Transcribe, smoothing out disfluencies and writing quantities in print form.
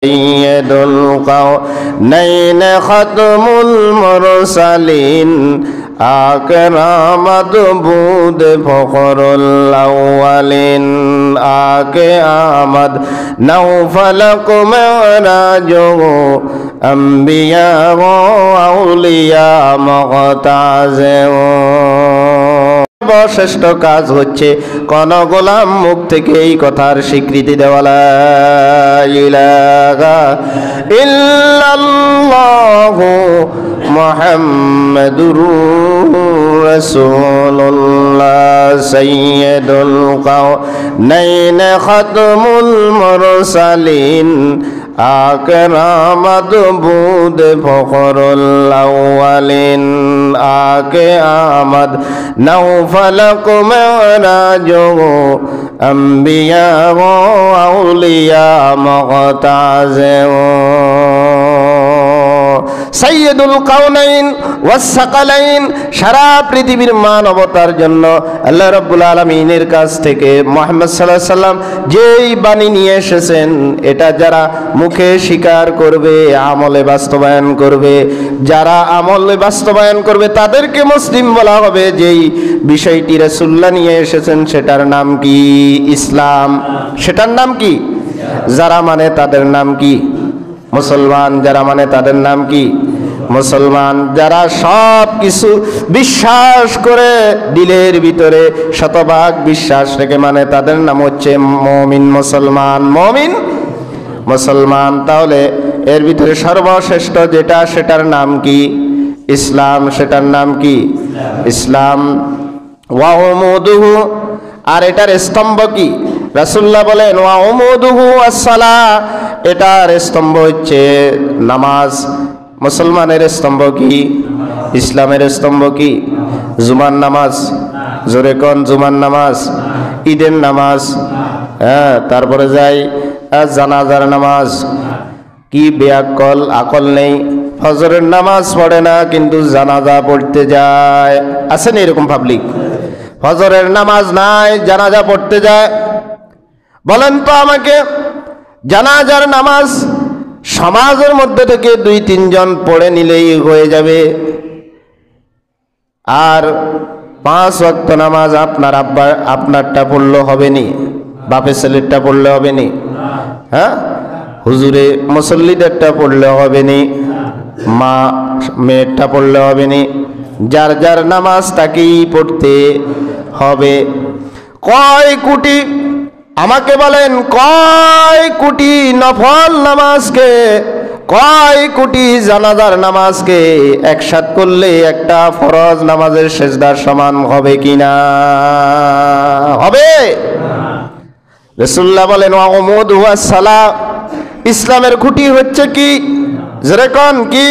সাইয়্যিদুল কাওনাইন খাতমুল মুরসালিন আকরামাত বুদ ফখরুল আউয়ালিন আকে আমদ নওফলক মেরাজো আম্বিয়া ও আউলিয়া মুগতাজে। সর্বশ্রেষ্ঠ কাজ হচ্ছে কোন গোলাম মুখ থেকে এই কথার স্বীকৃতি দেওয়া, লা ইলাহা ইল্লাল্লাহু মুহাম্মাদুর রাসূলুল্লাহ সাইয়্যিদুল কাওনাইন খাতমুল মুরসালিন আকরামাত বুদ ফখরুল আউয়ালিন আকে আমদ নওফলক মেরাজো আম্বিয়া ও আউলিয়া মুগতাজে। সাইয়্যিদুল কাওনাইন ওয়াস সাকালাইন, সারা পৃথিবীর মানবতার জন্য আল্লাহ রাব্বুল আলামিনের কাছ থেকে মুহাম্মদ সাল্লাল্লাহু আলাইহি সাল্লাম যেই বাণী নিয়ে এসেছেন, এটা যারা মুখে স্বীকার করবে, আমলে বাস্তবায়ন করবে, যারা আমলে বাস্তবায়ন করবে তাদেরকে মুসলিম বলা হবে। যেই বিষয়টি রাসূলুল্লাহ নিয়ে এসেছেন সেটার নাম কি? ইসলাম। সেটার নাম কি? যারা মানে তাদের নাম কি? মুসলমান। যারা মানে তাদের নাম কি? মুসলমান। যারা সব কিছু বিশ্বাস করে দিলের ভিতরে শতভাগ বিশ্বাস রেখে মানে তাদের নাম হচ্ছে মুমিন মুসলমান। মুমিন মুসলমান। তাহলে এর ভিতরে সর্বশ্রেষ্ঠ যেটা সেটার নাম কি? ইসলাম। সেটার নাম কি? ইসলাম। ওয়া উমুদুহু, আর এটার স্তম্ভ কি? রাসূলুল্লাহ বলেন ওয়া উমুদুহু আস-সালাহ, এটার স্তম্ভ হচ্ছে নামাজ। মুসলমানের স্তম্ভ কি? ইসলামের স্তম্ভ কি? জুমার নামাজ। জোরে কোন? জুমার নামাজ, ঈদের নামাজ, হ্যাঁ। তারপরে যাই জানাজার নামাজ। কি বেআক্কল, আকল নেই, ফজরের নামাজ পড়ে না কিন্তু জানাজা পড়তে যায়। আছেন এরকম পাবলিক? ফজরের নামাজ নাই, জানাজা পড়তে যায়। বলেন তো আমাকে, জানাজার নামাজ সমাজের মধ্যে থেকে 2-3 জন পড়ে নিলেই হয়ে যাবে, আর 5 ওয়াক্ত নামাজ আপনারটা পড়লে হবে নি, বাপের ছেলেরটা পড়লে হবে নি, হ্যাঁ, হুজুরে মুসল্লিদেরটা পড়লে হবে নি, মা মেয়েরটা পড়লে হবে নি। যার যার নামাজ তাকেই পড়তে হবে। কয় কোটি, আমাকে বলেন, কয় কোটি নফল নামাজকে, কয় কোটি জানাজার নামাজকে একসাথ করলে একটা ফরজ নামাজের সেজদার সমান হবে কিনা? হবে? রাসূলুল্লাহ বলেন ওয়া উমুদুহু আস-সালাহ, ইসলামের খুঁটি হচ্ছে কি? যেরকম কি?